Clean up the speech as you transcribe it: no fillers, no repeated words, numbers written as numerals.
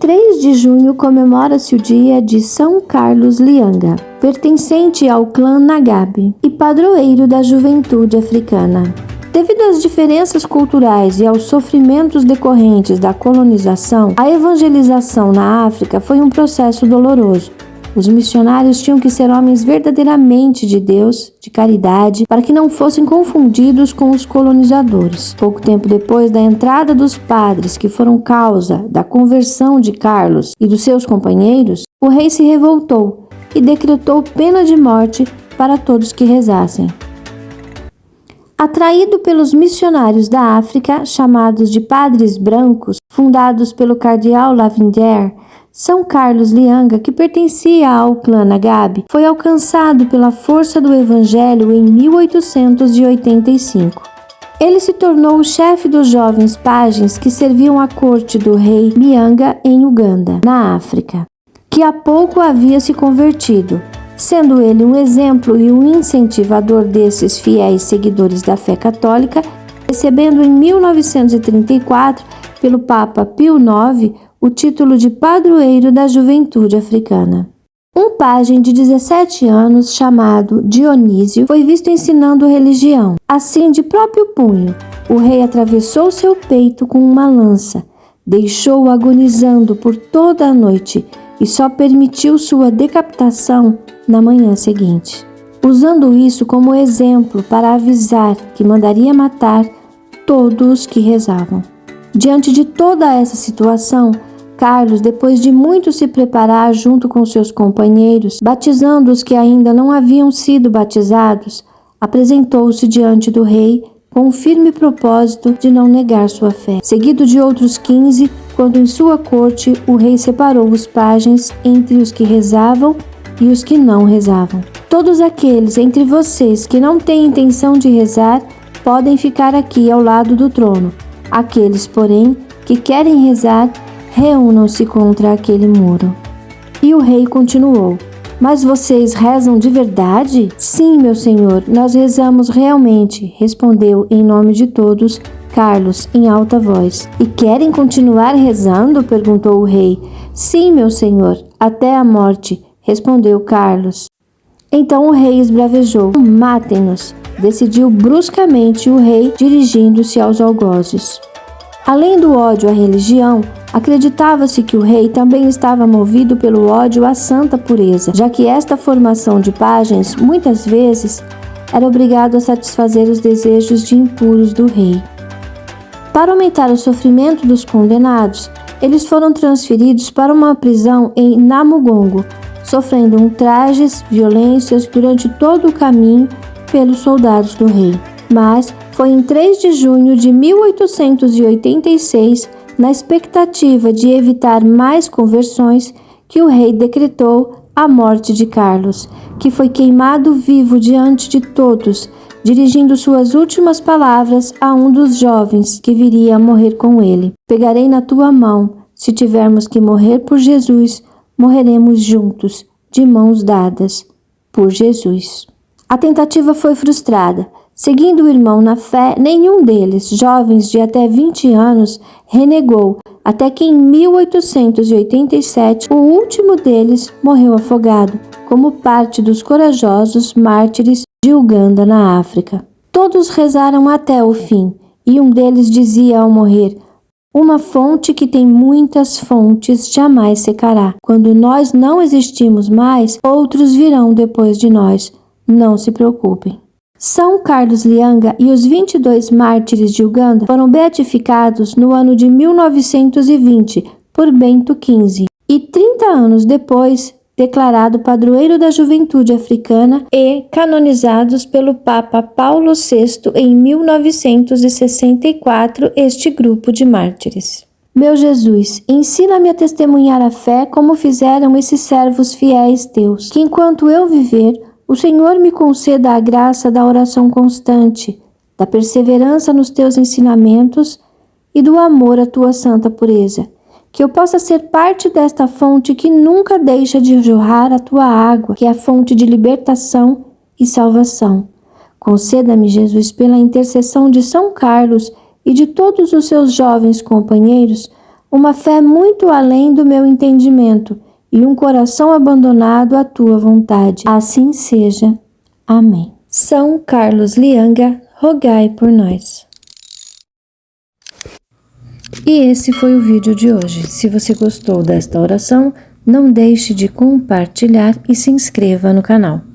3 de junho comemora-se o dia de São Carlos Lianga, pertencente ao clã Nagab e padroeiro da juventude africana. Devido às diferenças culturais e aos sofrimentos decorrentes da colonização, a evangelização na África foi um processo doloroso. Os missionários tinham que ser homens verdadeiramente de Deus, de caridade, para que não fossem confundidos com os colonizadores. Pouco tempo depois da entrada dos padres que foram causa da conversão de Carlos e dos seus companheiros, o rei se revoltou e decretou pena de morte para todos que rezassem. Atraído pelos missionários da África, chamados de Padres Brancos, fundados pelo cardeal Lavinder, São Carlos Lianga, que pertencia ao clã Nagab, foi alcançado pela força do Evangelho em 1885. Ele se tornou o chefe dos jovens pajens que serviam à corte do rei Lianga em Uganda, na África, que há pouco havia se convertido, sendo ele um exemplo e um incentivador desses fiéis seguidores da fé católica, recebendo em 1934, pelo Papa Pio IX, o título de padroeiro da juventude africana. Um pajem de 17 anos, chamado Dionísio, foi visto ensinando religião. Assim, de próprio punho, o rei atravessou seu peito com uma lança, deixou-o agonizando por toda a noite e só permitiu sua decapitação na manhã seguinte, usando isso como exemplo para avisar que mandaria matar todos os que rezavam. Diante de toda essa situação, Carlos, depois de muito se preparar junto com seus companheiros, batizando os que ainda não haviam sido batizados, apresentou-se diante do rei com o firme propósito de não negar sua fé. Seguido de outros 15, quando em sua corte o rei separou os pajens entre os que rezavam e os que não rezavam. Todos aqueles entre vocês que não têm intenção de rezar podem ficar aqui ao lado do trono. Aqueles, porém, que querem rezar, reúnam-se contra aquele muro. E o rei continuou: Mas vocês rezam de verdade? Sim, meu senhor, nós rezamos realmente, respondeu em nome de todos Carlos em alta voz. E querem continuar rezando? Perguntou o rei. Sim, meu senhor, até a morte, respondeu Carlos. Então o rei esbravejou: Matem-nos, decidiu bruscamente o rei, dirigindo-se aos algozes. Além do ódio à religião, acreditava-se que o rei também estava movido pelo ódio à santa pureza, já que esta formação de pajens, muitas vezes, era obrigado a satisfazer os desejos de impuros do rei. Para aumentar o sofrimento dos condenados, eles foram transferidos para uma prisão em Namugongo, sofrendo ultrajes, violências durante todo o caminho pelos soldados do rei. Mas foi em 3 de junho de 1886, na expectativa de evitar mais conversões, que o rei decretou a morte de Carlos, que foi queimado vivo diante de todos, dirigindo suas últimas palavras a um dos jovens que viria a morrer com ele: Pegarei na tua mão, se tivermos que morrer por Jesus, morreremos juntos, de mãos dadas, por Jesus. A tentativa foi frustrada. Seguindo o irmão na fé, nenhum deles, jovens de até 20 anos, renegou, até que em 1887 o último deles morreu afogado, como parte dos corajosos mártires de Uganda, na África. Todos rezaram até o fim, e um deles dizia ao morrer: Uma fonte que tem muitas fontes jamais secará. Quando nós não existimos mais, outros virão depois de nós. Não se preocupem. São Carlos Lianga e os 22 mártires de Uganda foram beatificados no ano de 1920 por Bento XV e 30 anos depois declarado padroeiro da juventude africana e canonizados pelo Papa Paulo VI em 1964 este grupo de mártires. Meu Jesus, ensina-me a testemunhar a fé como fizeram esses servos fiéis teus, que enquanto eu viver, o Senhor me conceda a graça da oração constante, da perseverança nos teus ensinamentos e do amor à tua santa pureza, que eu possa ser parte desta fonte que nunca deixa de jorrar a tua água, que é a fonte de libertação e salvação. Conceda-me, Jesus, pela intercessão de São Carlos e de todos os seus jovens companheiros, uma fé muito além do meu entendimento e um coração abandonado à tua vontade. Assim seja. Amém. São Carlos Lianga, rogai por nós. E esse foi o vídeo de hoje. Se você gostou desta oração, não deixe de compartilhar e se inscreva no canal.